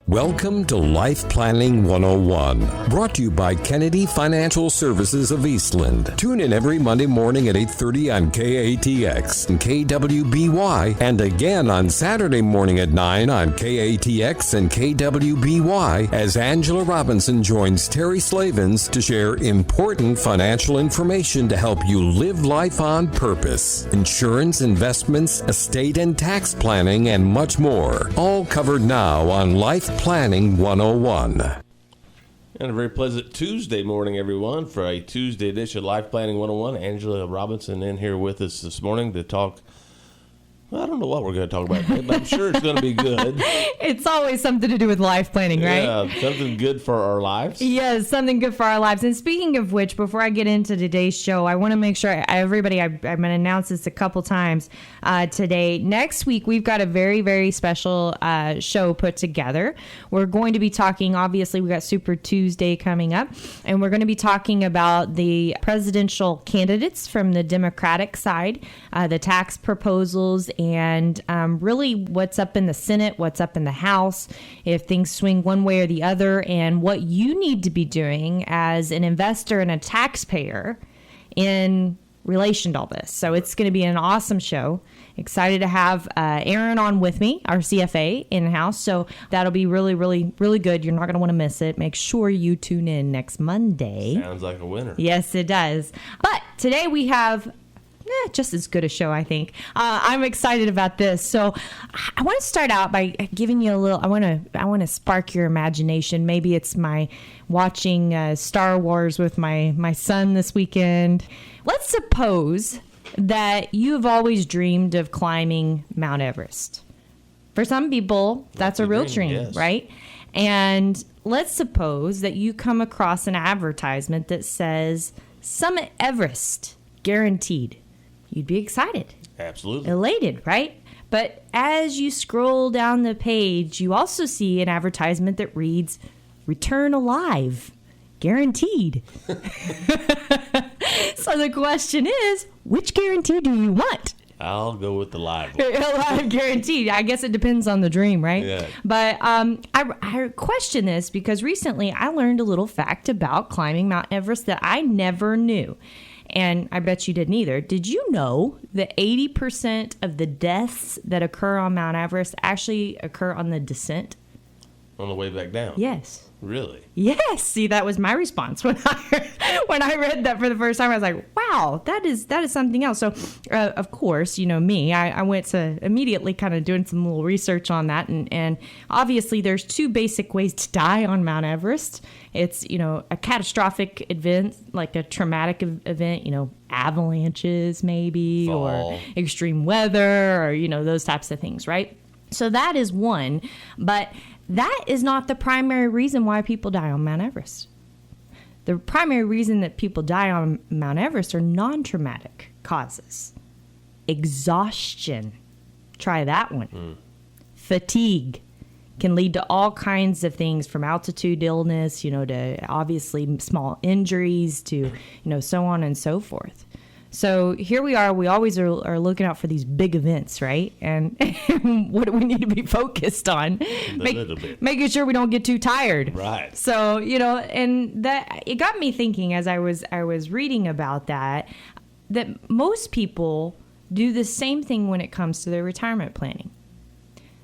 Welcome to Life Planning 101, brought to you by Kennedy Financial Services of Eastland. Tune in every Monday morning at 8:30 on KATX and KWBY, and again on Saturday morning at 9 on KATX and KWBY as Angela Robinson joins Terry Slavens to share important financial information to help you live life on purpose. Insurance, investments, estate and tax planning, and much more. All covered now on Life Planning 101. And a very pleasant Tuesday morning, everyone, for a Tuesday edition of Life Planning 101. Angela Robinson in here with us this morning to talk. Well, I don't know what we're going to talk about today, but I'm sure it's going to be good. It's always something to do with life planning, right? Yeah, something good for our lives. Yes, something good for our lives. And speaking of which, before I get into today's show, I want to make sure everybody, I'm going to announce this a couple times today. Next week, we've got a very, very special show put together. We're going to be talking, obviously, we got Super Tuesday coming up, and we're going to be talking about the presidential candidates from the Democratic side, the tax proposals, and really what's up in the Senate, what's up in the House, if things swing one way or the other, and what you need to be doing as an investor and a taxpayer in relation to all this. So it's going to be an awesome show. Excited to have Aaron on with me, our CFA in-house. So that'll be really, really, really good. You're not going to want to miss it. Make sure you tune in next Monday. Sounds like a winner. Yes, it does. But today we have just as good a show, I think. I'm excited about this. So I want to start out by giving you a little, I want to spark your imagination. Maybe it's my watching Star Wars with my son this weekend. Let's suppose that you have always dreamed of climbing Mount Everest. For some people, that's a real dream, yes. Right? And let's suppose that you come across an advertisement that says Summit Everest guaranteed. You'd be excited. Absolutely. Elated, right? But as you scroll down the page, you also see an advertisement that reads, return alive, guaranteed. So the question is, which guarantee do you want? I'll go with the live one. Alive guaranteed. I guess it depends on the dream, right? Yeah. But I question this because recently I learned a little fact about climbing Mount Everest that I never knew. And I bet you didn't either. Did you know that 80% of the deaths that occur on Mount Everest actually occur on the descent? On the way back down? Yes. Really? Yes. See, that was my response when I read that for the first time. I was like, wow, that is something else. So, of course, you know me, I went to immediately kind of doing some little research on that. And obviously, there's two basic ways to die on Mount Everest. It's, a catastrophic event, like a traumatic event, avalanches maybe, Fall. or extreme weather, or, those types of things, right? So that is one. But that is not the primary reason why people die on Mount Everest. The primary reason that people die on Mount Everest are non-traumatic causes. Exhaustion. Try that one. Fatigue can lead to all kinds of things, from altitude illness, to obviously small injuries, to, so on and so forth. So here we are. We always are looking out for these big events, right? And what do we need to be focused on? Making sure we don't get too tired. Right. So, and that it got me thinking as I was reading about that most people do the same thing when it comes to their retirement planning.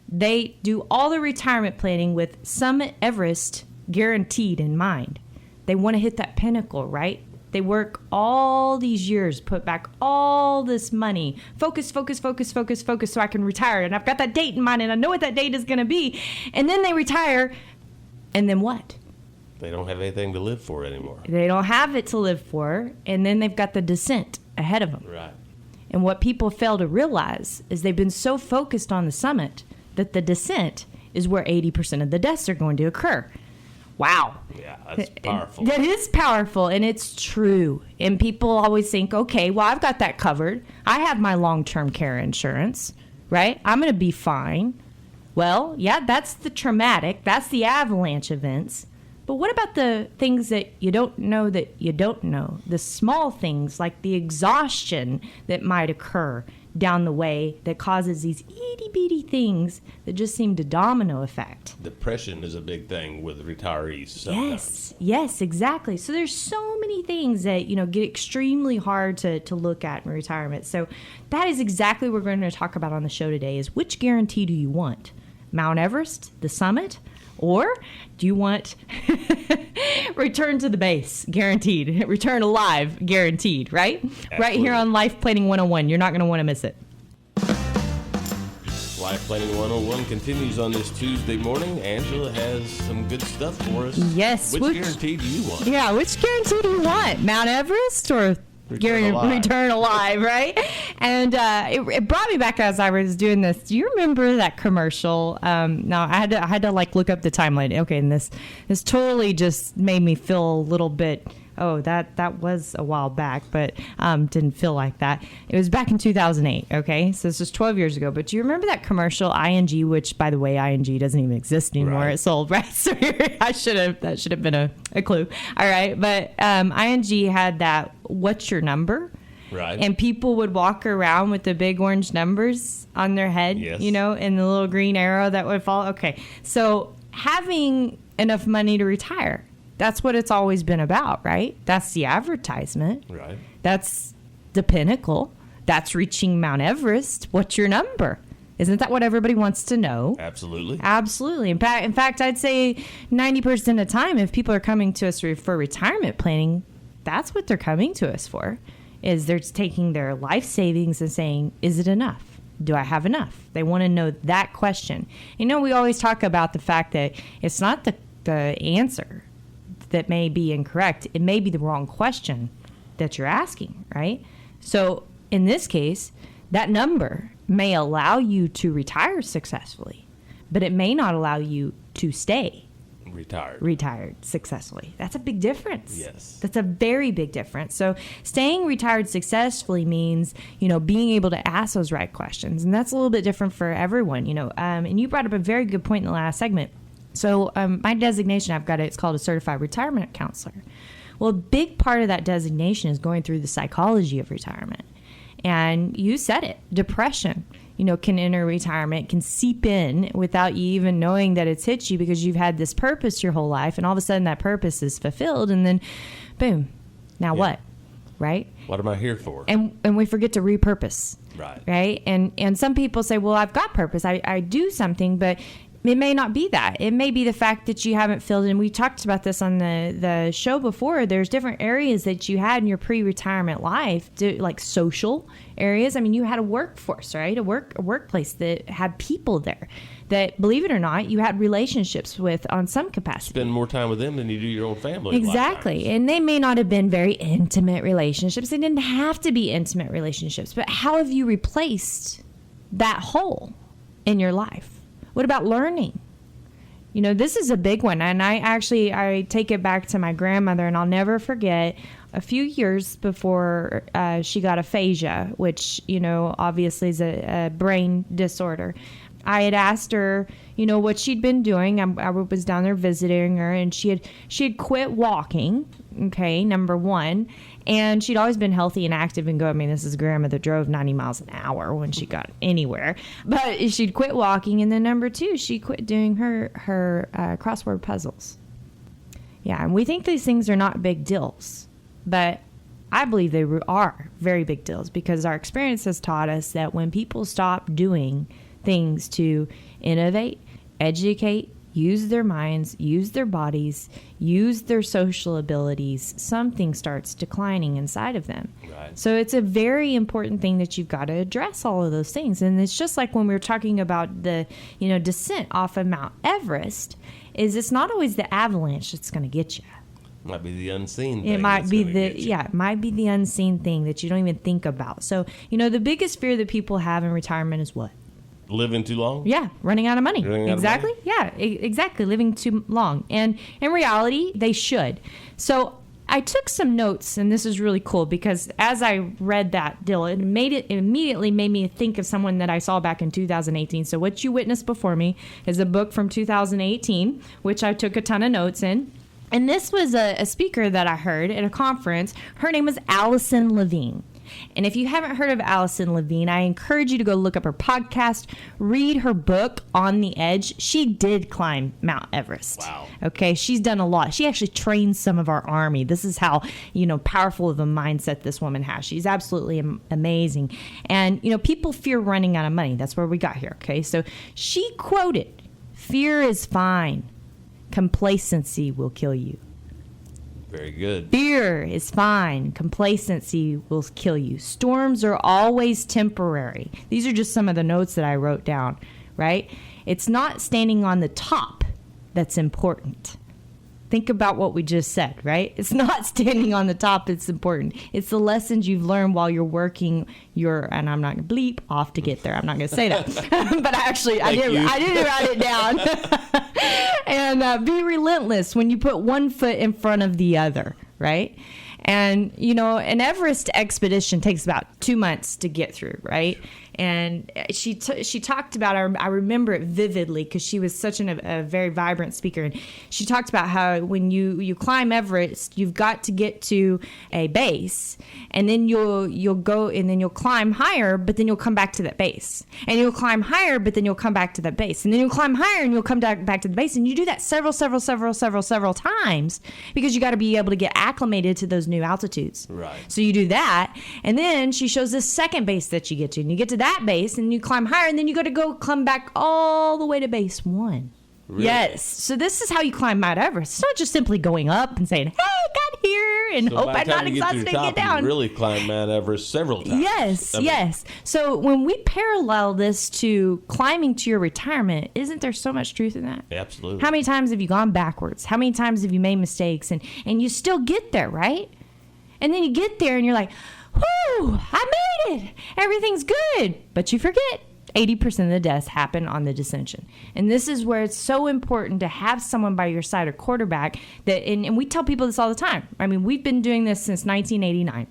They do all the retirement planning with Summit Everest guaranteed in mind. They want to hit that pinnacle, right? They work all these years, put back all this money, focus, so I can retire. And I've got that date in mind, and I know what that date is going to be. And then they retire, and then what? They don't have anything to live for anymore. They don't have it to live for, and then they've got the descent ahead of them. Right. And what people fail to realize is they've been so focused on the summit that the descent is where 80% of the deaths are going to occur. Wow. Yeah, that's powerful. That is powerful, and it's true. And people always think, okay, well, I've got that covered. I have my long-term care insurance, right? I'm going to be fine. Well, yeah, that's the traumatic. That's the avalanche events. But what about the things that you don't know that you don't know? The small things like the exhaustion that might occur down the way that causes these itty bitty things that just seem to domino effect. Depression is a big thing with retirees sometimes. Yes, exactly. So there's so many things that, get extremely hard to look at in retirement. So that is exactly what we're going to talk about on the show today is which guarantee do you want? Mount Everest, the summit, or do you want return to the base, guaranteed, return alive, guaranteed, right? Absolutely. Right here on Life Planning 101. You're not going to want to miss it. Life Planning 101 continues on this Tuesday morning. Angela has some good stuff for us. Yes. Which guarantee do you want? Yeah, which guarantee do you want? Mount Everest or Return alive, right? And it brought me back as I was doing this. Do you remember that commercial? No, I had to like look up the timeline. Okay, and this totally just made me feel a little bit. Oh, that was a while back, but didn't feel like that. It was back in 2008. Okay, so this was 12 years ago. But do you remember that commercial ING? Which, by the way, ING doesn't even exist anymore. Right. It sold, right? So that should have been a clue. All right, but ING had that. What's your number? Right. And people would walk around with the big orange numbers on their head, Yes. And the little green arrow that would fall. Okay, so having enough money to retire. That's what it's always been about, right? That's the advertisement. Right. That's the pinnacle. That's reaching Mount Everest. What's your number? Isn't that what everybody wants to know? Absolutely. Absolutely. In fact, I'd say 90% of the time, if people are coming to us for retirement planning, that's what they're coming to us for, is they're taking their life savings and saying, is it enough? Do I have enough? They want to know that question. We always talk about the fact that it's not the answer that may be incorrect. It may be the wrong question that you're asking, right? So in this case, that number may allow you to retire successfully, but it may not allow you to stay retired successfully. That's a big difference. Yes. That's a very big difference. So staying retired successfully means, being able to ask those right questions. And that's a little bit different for everyone, and you brought up a very good point in the last segment. So my designation, I've got it's called a certified retirement counselor. Well, a big part of that designation is going through the psychology of retirement. And you said it, depression, can enter retirement, can seep in without you even knowing that it's hit you because you've had this purpose your whole life. And all of a sudden that purpose is fulfilled. And then, boom, now what? Right? What am I here for? And we forget to repurpose. Right. Right? And some people say, well, I've got purpose. I do something, but it may not be that. It may be the fact that you haven't filled in. We talked about this on the show before. There's different areas that you had in your pre-retirement life, like social areas. I mean, you had a workforce, right? A workplace that had people there that, believe it or not, you had relationships with on some capacity. Spend more time with them than you do your own family. Exactly. And they may not have been very intimate relationships. They didn't have to be intimate relationships. But how have you replaced that hole in your life? What about learning? This is a big one. And I take it back to my grandmother, and I'll never forget a few years before she got aphasia, which, obviously is a brain disorder. I had asked her, what she'd been doing. I was down there visiting her, and she had quit walking. Okay, number one. And she'd always been healthy and active and go. I mean, this is a grandma that drove 90 miles an hour when she got anywhere. But she'd quit walking. And then number two, she quit doing her crossword puzzles. Yeah, and we think these things are not big deals. But I believe they are very big deals because our experience has taught us that when people stop doing things to innovate, educate, use their minds, use their bodies, use their social abilities, something starts declining inside of them. Right. So it's a very important thing that you've got to address all of those things. And it's just like when we were talking about the, descent off of Mount Everest, is it's not always the avalanche that's going to get you. Might be the unseen thing. It might be it might be the unseen thing that you don't even think about. So, the biggest fear that people have in retirement is what? Living too long? Yeah, running out of money. Exactly. Yeah, exactly. Living too long. And in reality, they should. So I took some notes, and this is really cool because as I read that, Dylan, it immediately made me think of someone that I saw back in 2018. So what you witnessed before me is a book from 2018, which I took a ton of notes in. And this was a speaker that I heard at a conference. Her name was Allison Levine. And if you haven't heard of Allison Levine, I encourage you to go look up her podcast, read her book, On the Edge. She did climb Mount Everest. Wow. Okay, she's done a lot. She actually trained some of our Army. This is how, powerful of a mindset this woman has. She's absolutely amazing. And, people fear running out of money. That's where we got here, okay? So she quoted, "Fear is fine. Complacency will kill you." Very good. Fear is fine. Complacency will kill you. Storms are always temporary. These are just some of the notes that I wrote down, right? It's not standing on the top that's important. Think about what we just said, right? It's not standing on the top that's important. It's the lessons you've learned while you're working and I'm not going to bleep off to get there. I'm not going to say that. But I did write it down. And be relentless when you put one foot in front of the other, right? And, an Everest expedition takes about 2 months to get through, right? And she talked about, I remember it vividly because she was such a very vibrant speaker. And she talked about how when you climb Everest, you've got to get to a base, and then you'll go and then you'll climb higher, but then you'll come back to that base. And you'll climb higher, but then you'll come back to that base. And then you'll climb higher and you'll come back to the base. And you do that several times because you got to be able to get acclimated to those new altitudes. Right. So you do that. And then she shows this second base that you get to. And you get to that base and you climb higher, and then you got to go come back all the way to base 1. Really? Yes. So this is how you climb Mount Everest. It's not just simply going up and saying, "Hey, got here," and So hope by the I'm time not you get to exhausted the and top, get down. you really climb Mount Everest several times. Yes. So when we parallel this to climbing to your retirement, isn't there so much truth in that? Absolutely. How many times have you gone backwards? How many times have you made mistakes? And you still get there, right? And then you get there and you're like, "Whoo, I made it. Everything's good." But you forget 80% of the deaths happen on the descension. And this is where it's so important to have someone by your side, a quarterback, and we tell people this all the time. I mean, we've been doing this since 1989.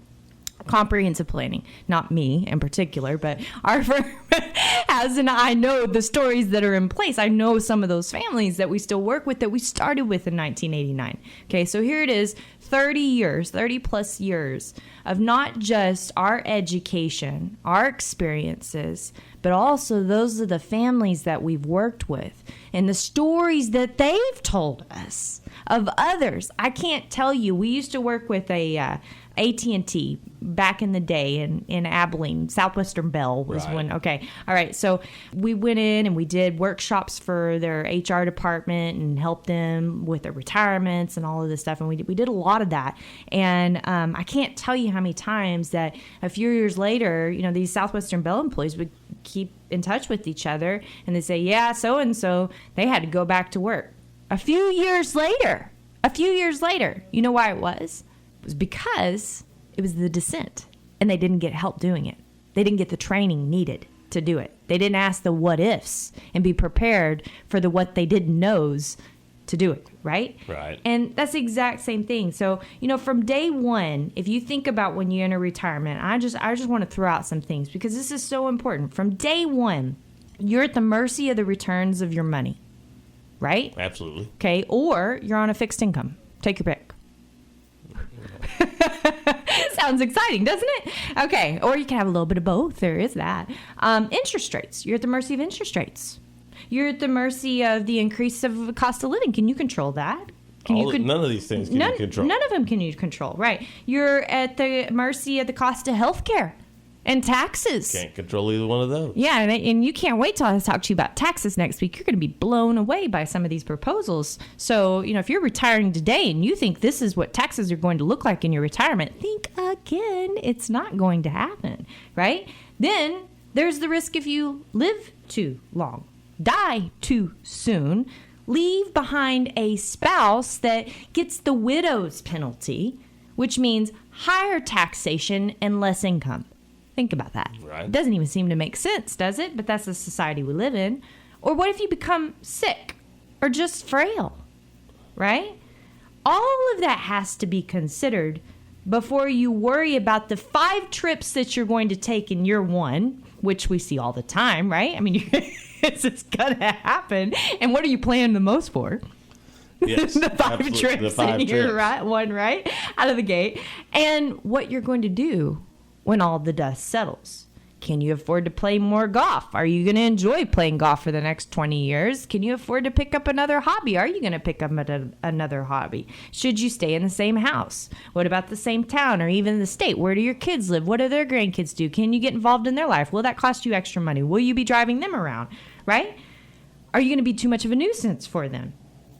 Comprehensive planning, not me in particular, but our firm has, and I know the stories that are in place. I know some of those families that we still work with that we started with in 1989. Okay, so here it is, 30 plus years of not just our education, our experiences, but also those are the families that we've worked with and the stories that they've told us of others. I can't tell you, we used to work with a AT&T back in the day in Abilene. Southwestern Bell was Right. when, okay. All right. So we went in and we did workshops for their HR department and helped them with their retirements and all of this stuff. And we did a lot of that. And I can't tell you how many times that a few years later, these Southwestern Bell employees would keep in touch with each other and they say, "Yeah, so-and-so, they had to go back to work." A few years later, you know why it was? It was because it was the descent and they didn't get help doing it. They didn't get the training needed to do it. They didn't ask the what ifs and be prepared for the what they didn't knows to do it, right? Right. And that's the exact same thing. So, from day one, if you think about when you enter retirement, I just want to throw out some things because this is so important. From day one, you're at the mercy of the returns of your money, right? Absolutely. Okay, or you're on a fixed income. Take your pick. Sounds exciting, doesn't it? Okay, or you can have a little bit of both. There is that. Interest rates. You're at the mercy of interest rates. You're at the mercy of the increase of cost of living. Can you control that? None of these things can you control. None of them can you control, right? You're at the mercy of the cost of health care and taxes. Can't control either one of those. Yeah, and you can't wait till I talk to you about taxes next week. You're going to be blown away by some of these proposals. So, if you're retiring today and you think this is what taxes are going to look like in your retirement, think again. It's not going to happen, right? Then there's the risk if you live too long, die too soon, leave behind a spouse that gets the widow's penalty, which means higher taxation and less income. Think about that. Right. It doesn't even seem to make sense, does it? But that's the society we live in. Or what if you become sick or just frail, right? All of that has to be considered before you worry about the 5 trips that you're going to take in year 1, which we see all the time, right? I mean, it's just going to happen. And what are you planning the most for? Yes, the 5 trips in year 1, right? Out of the gate. And what you're going to do when all the dust settles? Can you afford to play more golf? Are you going to enjoy playing golf for the next 20 years? Can you afford to pick up another hobby? Are you going to pick up another hobby? Should you stay in the same house? What about the same town or even the state? Where do your kids live? What do their grandkids do? Can you get involved in their life? Will that cost you extra money? Will you be driving them around, right? Are you going to be too much of a nuisance for them?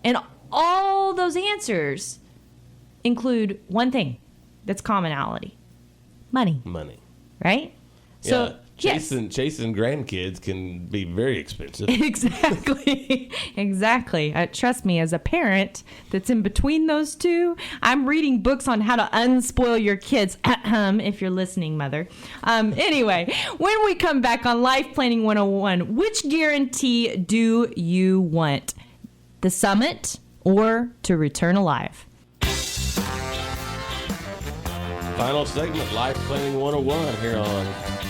And all those answers include one thing that's commonality: money, right? So yeah, chasing grandkids can be very expensive. Exactly. Trust me, as a parent that's in between those two, I'm reading books on how to unspoil your kids. If you're listening, mother. Anyway, when we come back on Life Planning 101, which guarantee do you want? The summit or to return alive? Final segment, Life Planning 101 here on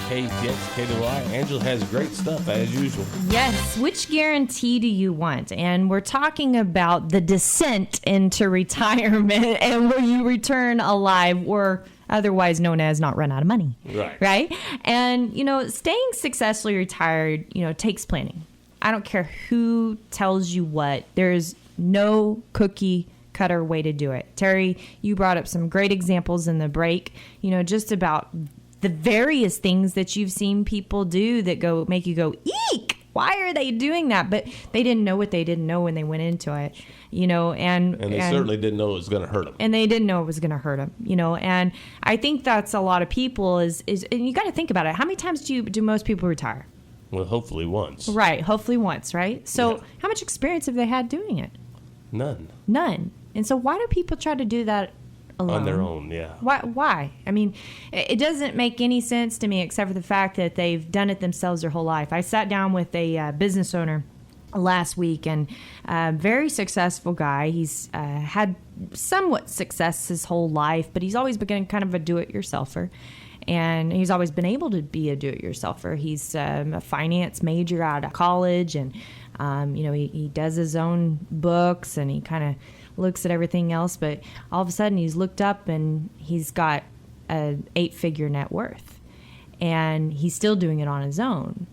KTX, KDY. Angela has great stuff as usual. Yes. Which guarantee do you want? And we're talking about the descent into retirement and will you return alive, or otherwise known as not run out of money. Right? And, staying successfully retired, takes planning. I don't care who tells you what. There's no cookie cutter way to do it. Terry, you brought up some great examples in the break, just about the various things that you've seen people do that make you go, eek! Why are they doing that? But they didn't know what they didn't know when they went into it, and they certainly didn't know it was going to hurt them. And they didn't know it was going to hurt them, and I think that's a lot of people is and you got to think about it. How many times do most people retire? Well, hopefully once. Right. Hopefully once. Right. So How much experience have they had doing it? None. And so why do people try to do that alone? On their own, yeah. Why? I mean, it doesn't make any sense to me except for the fact that they've done it themselves their whole life. I sat down with a business owner last week, and a very successful guy. He's had somewhat success his whole life, but he's always been kind of a do-it-yourselfer. And he's always been able to be a do-it-yourselfer. He's a finance major out of college, and he does his own books, and he kind of looks at everything else. But all of a sudden, he's looked up, and he's got an 8-figure net worth, and he's still doing it on his own.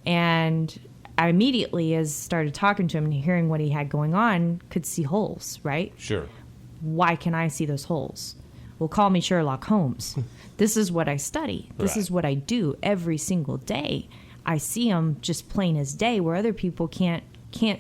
And I immediately, as started talking to him and hearing what he had going on, could see holes. Right? Sure. Why can I see those holes? Well, call me Sherlock Holmes. This is what I study. This is what I do every single day. I see them just plain as day, where other people can't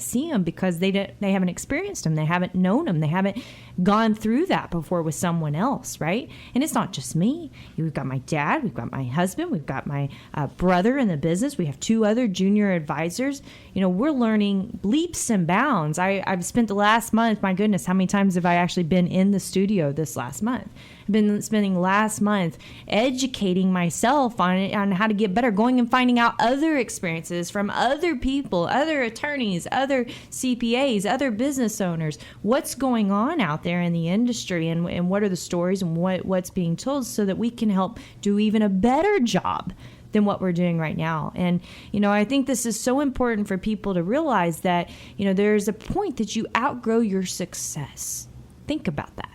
see them because they haven't experienced them. They haven't known them. They haven't gone through that before with someone else, right? And it's not just me. We've got my dad. We've got my husband. We've got my brother in the business. We have 2 other junior advisors. We're learning leaps and bounds. I've spent the last month, my goodness, how many times have I actually been in the studio this last month? I've been spending last month educating myself on how to get better, going and finding out other experiences from other people, other attorneys, other CPAs, other business owners, what's going on out there in the industry, and what are the stories and what's being told, so that we can help do even a better job than what we're doing right now. And, I think this is so important for people to realize that, there's a point that you outgrow your success. Think about that.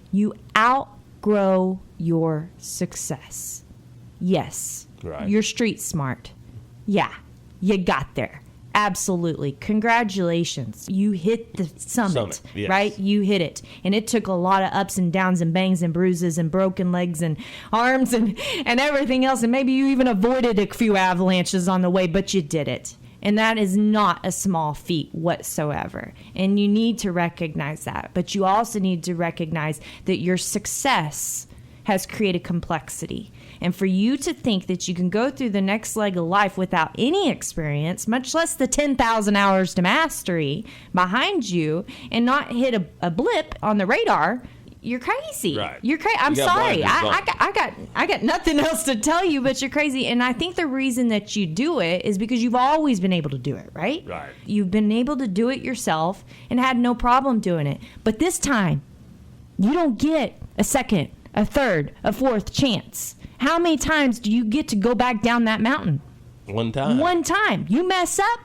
You outgrow your success. Yes. Right. You're street smart. Yeah. You got there. Absolutely. Congratulations. You hit the summit. Yes. Right? You hit it. And it took a lot of ups and downs and bangs and bruises and broken legs and arms and everything else. And maybe you even avoided a few avalanches on the way, but you did it. And that is not a small feat whatsoever. And you need to recognize that. But you also need to recognize that your success has created complexity. And for you to think that you can go through the next leg of life without any experience, much less the 10,000 hours to mastery behind you, and not hit a blip on the radar, you're crazy. Right. You're crazy. I'm sorry. I got nothing else to tell you, but you're crazy. And I think the reason that you do it is because you've always been able to do it, right? Right. You've been able to do it yourself and had no problem doing it. But this time, you don't get a second, a third, a fourth chance. How many times do you get to go back down that mountain? One time. One time. You mess up,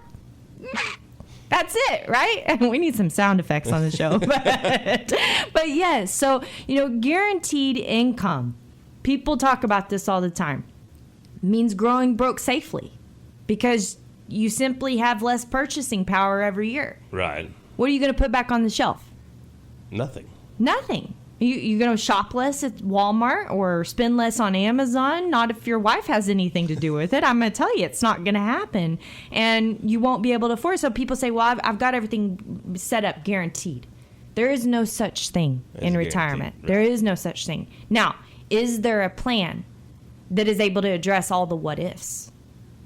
that's it, right? We need some sound effects on the show. But yes, so, guaranteed income. People talk about this all the time. It means growing broke safely because you simply have less purchasing power every year. Right. What are you going to put back on the shelf? Nothing. Nothing. You going to shop less at Walmart or spend less on Amazon? Not if your wife has anything to do with it. I'm going to tell you, it's not going to happen. And you won't be able to afford it. So people say, well, I've got everything set up guaranteed. There is no such thing in retirement. Right. There is no such thing. Now, is there a plan that is able to address all the what ifs?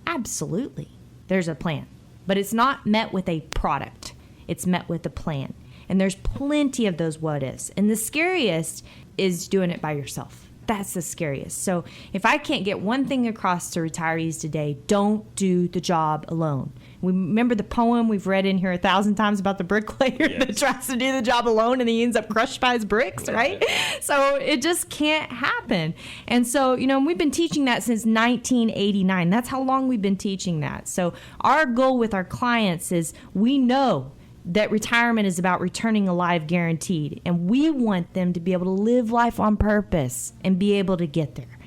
Absolutely. There's a plan. But it's not met with a product. It's met with a plan. And there's plenty of those what ifs. And the scariest is doing it by yourself. That's the scariest. So if I can't get one thing across to retirees today, don't do the job alone. We remember the poem we've read in here 1,000 times about the bricklayer that tries to do the job alone and he ends up crushed by his bricks, right? So it just can't happen. And so, we've been teaching that since 1989. That's how long we've been teaching that. So our goal with our clients is we know that retirement is about returning alive guaranteed. And we want them to be able to live life on purpose and be able to get there.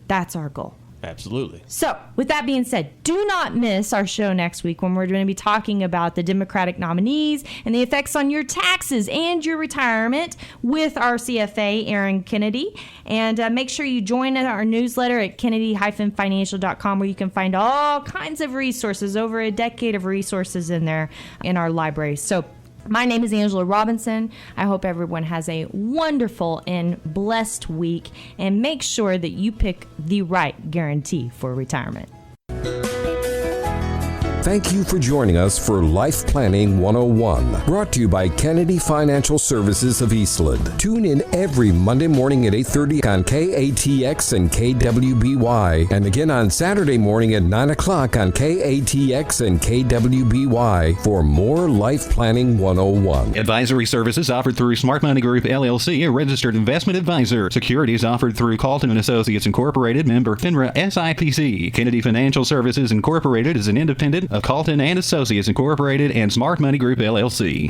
That's our goal. Absolutely. So, with that being said, do not miss our show next week when we're going to be talking about the Democratic nominees and the effects on your taxes and your retirement with our CFA, Aaron Kennedy. And make sure you join our newsletter at kennedy-financial.com where you can find all kinds of resources, over a decade of resources in there in our library. So, my name is Angela Robinson. I hope everyone has a wonderful and blessed week, and make sure that you pick the right guarantee for retirement. Thank you for joining us for Life Planning 101, brought to you by Kennedy Financial Services of Eastland. Tune in every Monday morning at 8:30 on KATX and KWBY, and again on Saturday morning at 9 o'clock on KATX and KWBY for more Life Planning 101. Advisory services offered through Smart Money Group, LLC, a registered investment advisor. Securities offered through Calton & Associates Incorporated, member FINRA SIPC. Kennedy Financial Services Incorporated is an independent of Calton & Associates Incorporated and Smart Money Group, LLC.